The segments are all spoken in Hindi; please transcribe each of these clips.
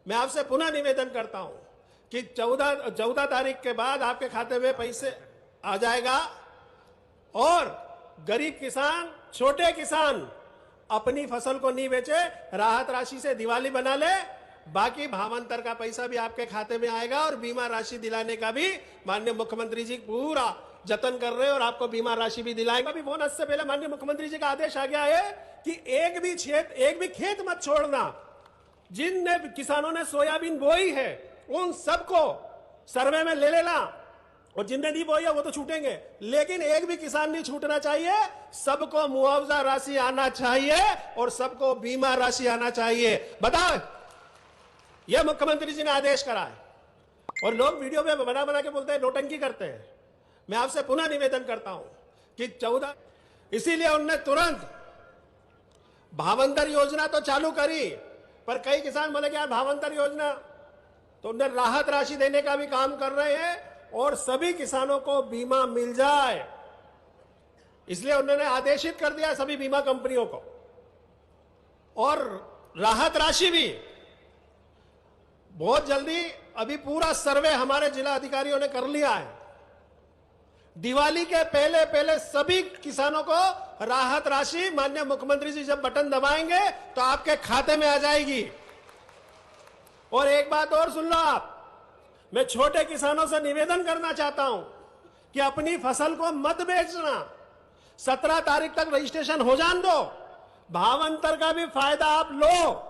मैं आपसे पुनः निवेदन करता हूं कि 14 तारीख के बाद आपके खाते में पैसे आ जाएगा और गरीब किसान, छोटे किसान अपनी फसल को नहीं बेचे, राहत राशि से दिवाली बना ले, बाकी भावांतर का पैसा भी आपके खाते में आएगा और बीमा राशि दिलाने का भी माननीय मुख्यमंत्री जी पूरा जतन कर रहे हैं और आपको बीमा राशि भी दिलाएंगे। अभी बोनस से पहले माननीय मुख्यमंत्री जी का आदेश आ गया है कि एक भी खेत मत छोड़ना। जिन किसानों ने सोयाबीन बोई है उन सबको सर्वे में ले लेना और जिनने नहीं बोई है वो तो छूटेंगे, लेकिन एक भी किसान नहीं छूटना चाहिए। सबको मुआवजा राशि आना चाहिए और सबको बीमा राशि आना चाहिए। बताओ, यह मुख्यमंत्री जी ने आदेश करा है और लोग वीडियो में बना बना के बोलते हैं, नोटंकी करते हैं। मैं आपसे पुनः निवेदन करता हूं कि 14, इसीलिए उनने तुरंत भावांतर योजना तो चालू करी, पर कई किसान बोले कि यार भावांतर योजना, तो उन्हें राहत राशि देने का भी काम कर रहे हैं और सभी किसानों को बीमा मिल जाए, इसलिए उन्होंने आदेशित कर दिया सभी बीमा कंपनियों को। और राहत राशि भी बहुत जल्दी, अभी पूरा सर्वे हमारे जिला अधिकारियों ने कर लिया है। दिवाली के पहले पहले सभी किसानों को राहत राशि माननीय मुख्यमंत्री जी जब बटन दबाएंगे तो आपके खाते में आ जाएगी। और एक बात और सुन लो आप, मैं छोटे किसानों से निवेदन करना चाहता हूं कि अपनी फसल को मत बेचना। 17 तारीख तक रजिस्ट्रेशन हो जान दो, भावांतर का भी फायदा आप लो।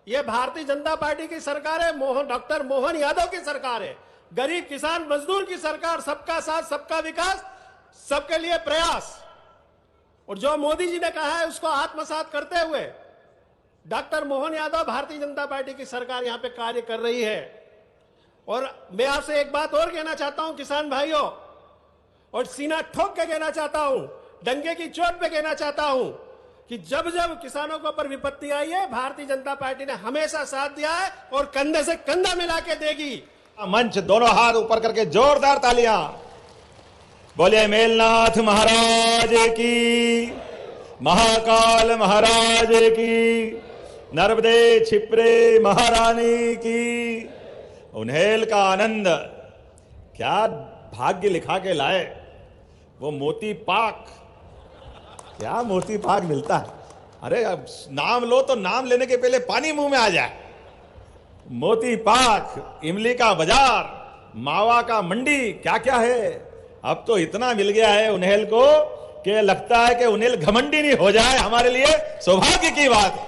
ये भारतीय जनता पार्टी की सरकार है, डॉक्टर मोहन यादव की सरकार है, गरीब किसान मजदूर की सरकार, सबका साथ सबका विकास, सबके लिए प्रयास। और जो मोदी जी ने कहा है उसको आत्मसात करते हुए डॉक्टर मोहन यादव, भारतीय जनता पार्टी की सरकार यहां पे कार्य कर रही है। और मैं आपसे एक बात और कहना चाहता हूं किसान भाइयों, और सीना ठोक के कहना चाहता हूं, डंके की चोट पे कहना चाहता हूं कि जब जब किसानों के ऊपर विपत्ति आई है, भारतीय जनता पार्टी ने हमेशा साथ दिया है और कंधे से कंधा मिला के देगी। मंच दोनों हाथ ऊपर करके जोरदार तालियां। बोले मेलनाथ महाराज की, महाकाल महाराज की, नर्मदे छिपरे महारानी की। उन्हेल का आनंद क्या भाग्य लिखा के लाए, वो मोती पाक, क्या मोती पाक मिलता है। अरे अब नाम लो तो नाम लेने के पहले पानी मुंह में आ जाए। मोती पाक, इमली का बाजार, मावा का मंडी, क्या क्या है। अब तो इतना मिल गया है उन्हेल को कि लगता है कि उन्हेल घमंडी नहीं हो जाए, हमारे लिए सौभाग्य की बात है।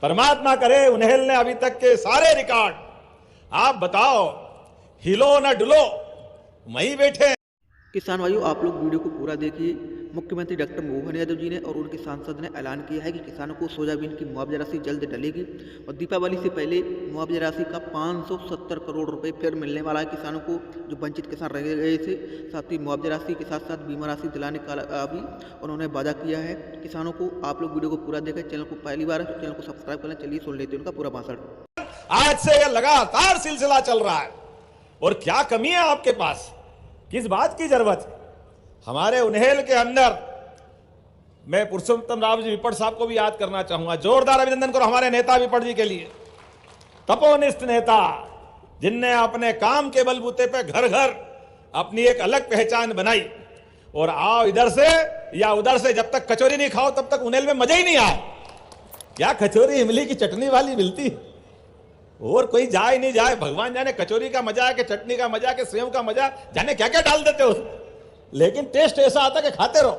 परमात्मा करे उन्हेल ने अभी तक के सारे रिकॉर्ड, आप बताओ, हिलो न डुलो, वहीं बैठे। किसान भाइयों, आप लोग वीडियो को पूरा देखिए। मुख्यमंत्री डॉक्टर मोहन यादव जी ने और उनके सांसद ने ऐलान किया है कि किसानों को सोयाबीन की मुआवजा राशि जल्द डलेगी और दीपावली से पहले मुआवजा राशि का 570 करोड़ रुपए फिर मिलने वाला है किसानों को जो वंचित किसान रह गए थे। साथ ही मुआवजा राशि के साथ साथ बीमा राशि दिलाने का भी उन्होंने वादा किया है किसानों को। आप लोग वीडियो को पूरा देखें। चैनल को पहली बार है तो चैनल को सब्सक्राइब करें। चलिए सुन लेते हैं उनका पूरा भाषण। आज से यह लगातार सिलसिला चल रहा है और क्या कमी है आपके पास, किस बात की जरूरत है। हमारे उन्हेल के अंदर मैं पुरुषोत्तम राव जी विपट साहब को भी याद करना चाहूंगा। जोरदार अभिनंदन करो हमारे नेता विपट जी के लिए। तपोनिष्ठ नेता जिनने अपने काम के बलबूते पे घर घर अपनी एक अलग पहचान बनाई। और आओ इधर से या उधर से, जब तक कचौरी नहीं खाओ तब तक उन्हेल में मजा ही नहीं आए। क्या कचौरी इमली की चटनी वाली मिलती, और कोई जाए नहीं जाए, भगवान जाने कचौरी का मजा है कि चटनी का मजा कि सेव का मजा, जाने क्या क्या डाल देते हो, लेकिन टेस्ट ऐसा आता कि खाते रहो।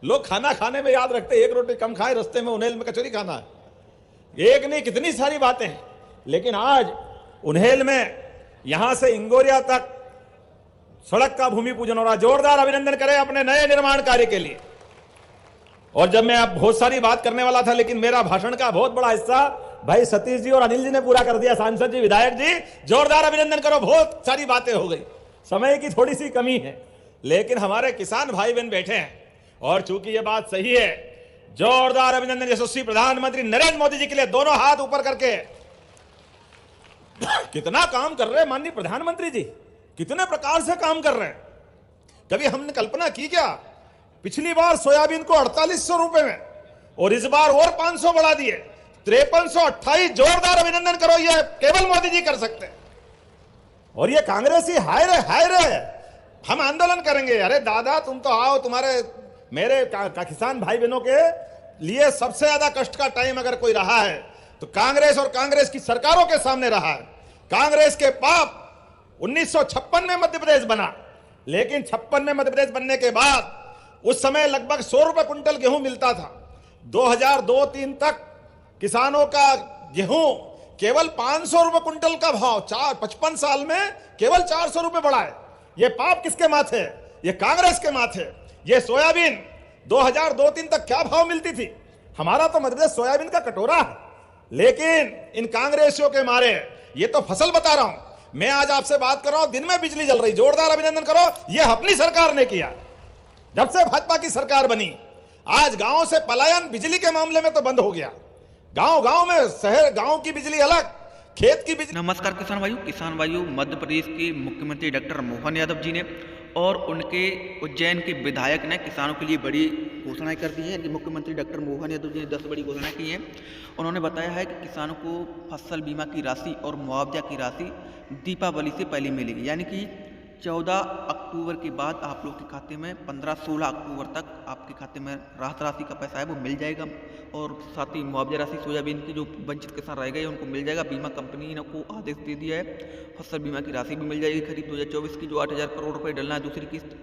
लोग खाना खाने में याद रखते, एक रोटी कम खाए, रस्ते में उन्हेल में कचौरी खाना है। एक नहीं कितनी सारी बातें हैं, लेकिन आज उन्हेल में यहां से इंगोरिया तक सड़क का भूमि पूजन हो रहा। जोरदार अभिनंदन करें अपने नए निर्माण कार्य के लिए। और जब मैं अब बहुत सारी बात करने वाला था, लेकिन मेरा भाषण का बहुत बड़ा हिस्सा भाई सतीश जी और अनिल जी ने पूरा कर दिया, सांसद जी, विधायक जी, जोरदार अभिनंदन करो। बहुत सारी बातें हो गई, समय की थोड़ी सी कमी है, लेकिन हमारे किसान भाई बहन बैठे हैं और चूंकि ये बात सही है, जोरदार अभिनंदन यशस्वी प्रधानमंत्री नरेंद्र मोदी जी के लिए। दोनों हाथ ऊपर करके कितना काम कर रहे हैं माननीय प्रधानमंत्री जी, कितने प्रकार से काम कर रहे हैं। कभी हमने कल्पना की क्या? पिछली बार सोयाबीन को 4800 रुपए में और इस बार और 500 बढ़ा दिए। 5328 जोरदार अभिनंदन करो, ये केवल मोदी जी कर सकते हैं। और ये कांग्रेसी हाय रे हम आंदोलन करेंगे। अरे दादा तुम तो आओ, तुम्हारे मेरे किसान भाई बहनों के लिए सबसे ज्यादा कष्ट का टाइम अगर कोई रहा है तो कांग्रेस और कांग्रेस की सरकारों के सामने रहा है। कांग्रेस के पाप 1956 में मध्य प्रदेश बना, लेकिन 56 में मध्य प्रदेश बनने के बाद उस समय लगभग 100 रुपए कुंटल गेहूं मिलता था। 2002-3 तक किसानों का गेहूं केवल 500 रुपए कुंटल का भाव 55 साल में केवल 400 रुपए बढ़ा है। ये पाप किसके माथे है? ये कांग्रेस के माथे है। ये सोयाबीन 2002-3 तक क्या भाव मिलती थी? हमारा तो मध्य प्रदेश सोयाबीन का कटोरा है, लेकिन इन कांग्रेसियों के मारे ये तो फसल बता रहा हूं मैं, आज आपसे बात कर रहा हूं, दिन में बिजली जल रही। जोरदार अभिनंदन करो, ये अपनी सरकार ने किया। जब से भाजपा की सरकार बनी आज गांव से पलायन बिजली के मामले में तो बंद हो गया। गांव में शहर, गांव की बिजली अलग, खेत की बिजली। नमस्कार किसान भाइयों, मध्य प्रदेश के मुख्यमंत्री डॉक्टर मोहन यादव जी ने और उनके उज्जैन के विधायक ने किसानों के लिए बड़ी घोषणाएं कर दी है। मुख्यमंत्री डॉक्टर मोहन यादव जी ने 10 बड़ी घोषणाएं की हैं। उन्होंने बताया है कि किसानों को फसल बीमा की राशि और मुआवजा की राशि दीपावली से पहले मिलेगी, यानी कि 14 अक्टूबर के बाद आप लोग के खाते में 15-16 अक्टूबर तक आपके खाते में राहत राशि का पैसा है वो मिल जाएगा। और साथ ही मुआवजा राशि सोयाबीन की जो वंचित किसान रह गए उनको मिल जाएगा। बीमा कंपनी ने को आदेश दे दिया है, फसल बीमा की राशि भी मिल जाएगी। खरीफ 2024 की जो 8000 करोड़ रुपए डलना है दूसरी किस्त।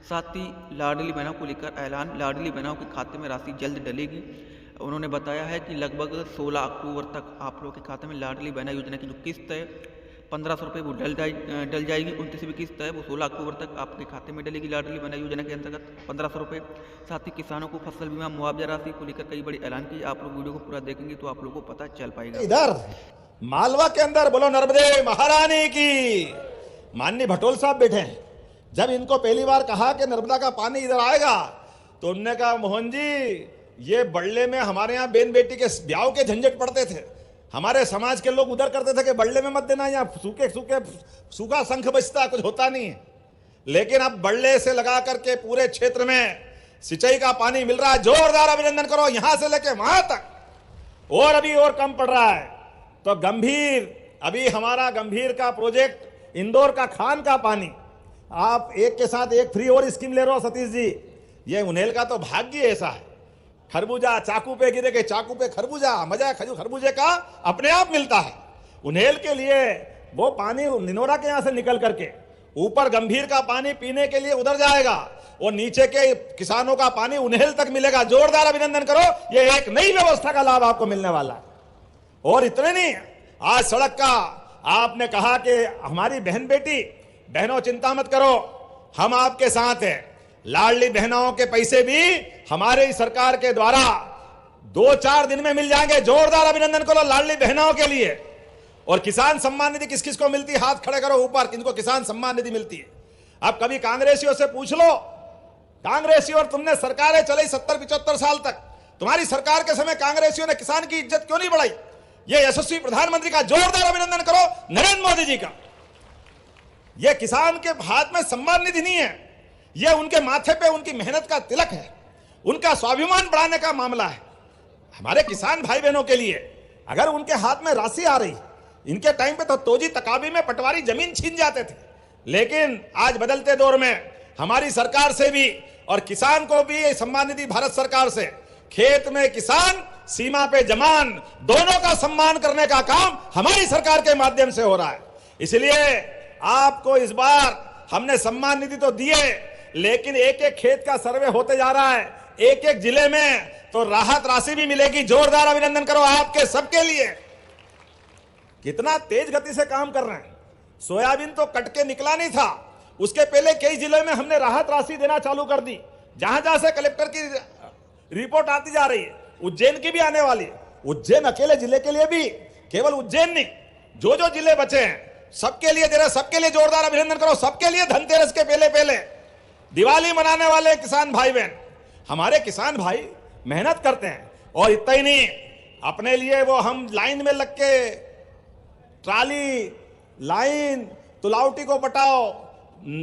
साथ ही लाडली बहनों को लेकर ऐलान, लाडली बहनों के खाते में राशि जल्द डलेगी। उन्होंने बताया है कि लगभग 16 अक्टूबर तक आप लोग के खाते में लाडली बहना योजना की जो किस्त है 1500 रुपये वो डल जाएगी। 29वीं किस्त है वो 16 अक्टूबर तक आपके खाते में डलेगी लाडली बहना योजना के अंतर्गत 1500 रुपये। साथ ही किसानों को फसल बीमा मुआवजा राशि को लेकर कई बड़े ऐलान किए। आप लोग वीडियो को पूरा देखेंगे तो आप लोगों को पता चल पाएगा। इधर मालवा के अंदर बोलो नर्मदे महारानी की। माननीय भटोल साहब बैठे हैं। जब इनको पहली बार कहा कि नर्मदा का पानी इधर आएगा तो उन्होंने कहा मोहन जी ये बड़ले में हमारे यहाँ बेन बेटी के ब्याह के झंझट पड़ते थे, हमारे समाज के लोग उधर करते थे कि बड़ले में मत देना, यहाँ सूखा शंख बजता कुछ होता नहीं है। लेकिन अब बड़ले से लगा करके पूरे क्षेत्र में सिंचाई का पानी मिल रहा है। जोरदार अभिनंदन करो, यहां से लेके वहां तक। और अभी और कम पड़ रहा है तो गंभीर, अभी हमारा गंभीर का प्रोजेक्ट इंदौर का खान का पानी, आप एक के साथ एक फ्री और स्कीम ले रहे हो सतीश जी। ये उन्हेल का तो भाग्य ऐसा है, खरबूजा चाकू पे गिरे के चाकू पे खरबूजा, मजा खरबूजे का अपने आप मिलता है। उन्हेल के लिए वो पानी निनोरा के यहां से निकल करके ऊपर गंभीर का पानी पीने के लिए उधर जाएगा और नीचे के किसानों का पानी उन्हेल तक मिलेगा। जोरदार अभिनंदन करो, ये एक नई व्यवस्था का लाभ आपको मिलने वाला है। और इतने नहीं, आज सड़क का आपने कहा कि हमारी बहन बेटी, बहनों चिंता मत करो, हम आपके साथ हैं। लाडली बहनों के पैसे भी हमारे सरकार के द्वारा 2-4 दिन में मिल जाएंगे। जोरदार अभिनंदन करो लाडली बहनों के लिए। और किसान सम्मान निधि किस किस को मिलती है? हाथ खड़े करो ऊपर, किनको किसान सम्मान निधि मिलती है। अब कभी कांग्रेसियों से पूछ लो, कांग्रेसियों, और तुमने सरकारें चलाई 70-75 साल तक, तुम्हारी सरकार के समय कांग्रेसियों ने किसान की इज्जत क्यों नहीं बढ़ाई? ये यशस्वी प्रधानमंत्री का जोरदार अभिनंदन करो, नरेंद्र मोदी जी का। यह किसान के हाथ में सम्मान निधि नहीं है, यह उनके माथे पे उनकी मेहनत का तिलक है, उनका स्वाभिमान बढ़ाने का मामला है। हमारे किसान भाई बहनों के लिए अगर उनके हाथ में राशि आ रही, इनके टाइम पे तो तोजी तकाबी में पटवारी जमीन छीन जाते थे, लेकिन आज बदलते दौर में हमारी सरकार से भी और किसान को भी सम्मान निधि भारत सरकार से, खेत में किसान सीमा पे जवान, दोनों का सम्मान करने का काम हमारी सरकार के माध्यम से हो रहा है। इसलिए आपको इस बार हमने सम्मान निधि तो दिए, लेकिन एक एक खेत का सर्वे होते जा रहा है, एक एक जिले में तो राहत राशि भी मिलेगी। जोरदार अभिनंदन करो आपके सबके लिए। कितना तेज गति से काम कर रहे हैं। सोयाबीन तो कट के निकला नहीं था, उसके पहले कई जिलों में हमने राहत राशि देना चालू कर दी। जहां जहां से कलेक्टर की रिपोर्ट आती जा रही है, उज्जैन की भी आने वाली है। उज्जैन अकेले जिले के लिए भी, केवल उज्जैन नहीं, जो जो जिले बचे हैं सबके लिए दे रहे, सबके लिए जोरदार अभिनंदन करो। सबके लिए धनतेरस के पहले दिवाली मनाने वाले किसान भाई बहन, हमारे किसान भाई मेहनत करते हैं। और इतना ही नहीं, अपने लिए वो हम लाइन में लग के ट्राली लाइन तुलावटी को पटाओ,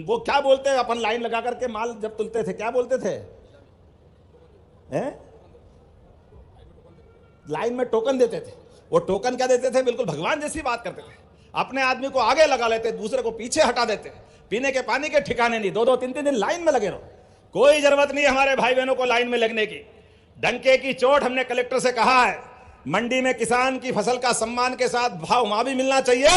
वो क्या बोलते हैं, अपन लाइन लगा करके माल जब तुलते थे क्या बोलते थे, लाइन में टोकन देते थे। वो टोकन क्या देते थे? बिल्कुल भगवान जैसी बात करते थे। अपने आदमी को आगे लगा लेते, दूसरे को पीछे हटा देते। पीने के पानी के ठिकाने नहीं, 2-2 3-3 दिन लाइन में लगे रहो। कोई जरूरत नहीं हमारे भाई बहनों को लाइन में लगने की। डंके की चोट हमने कलेक्टर से कहा है, मंडी में किसान की फसल का सम्मान के साथ भाव वहां भी मिलना चाहिए,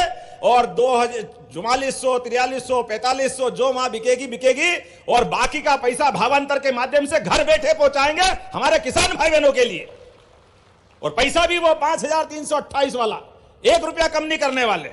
और 4400, 4300, 4500 जो वहां बिकेगी बिकेगी, और बाकी का पैसा भावांतर के माध्यम से घर बैठे पहुंचाएंगे हमारे किसान भाई बहनों के लिए। और पैसा भी वो 5328 वाला, 1 रुपया कम नहीं करने वाले।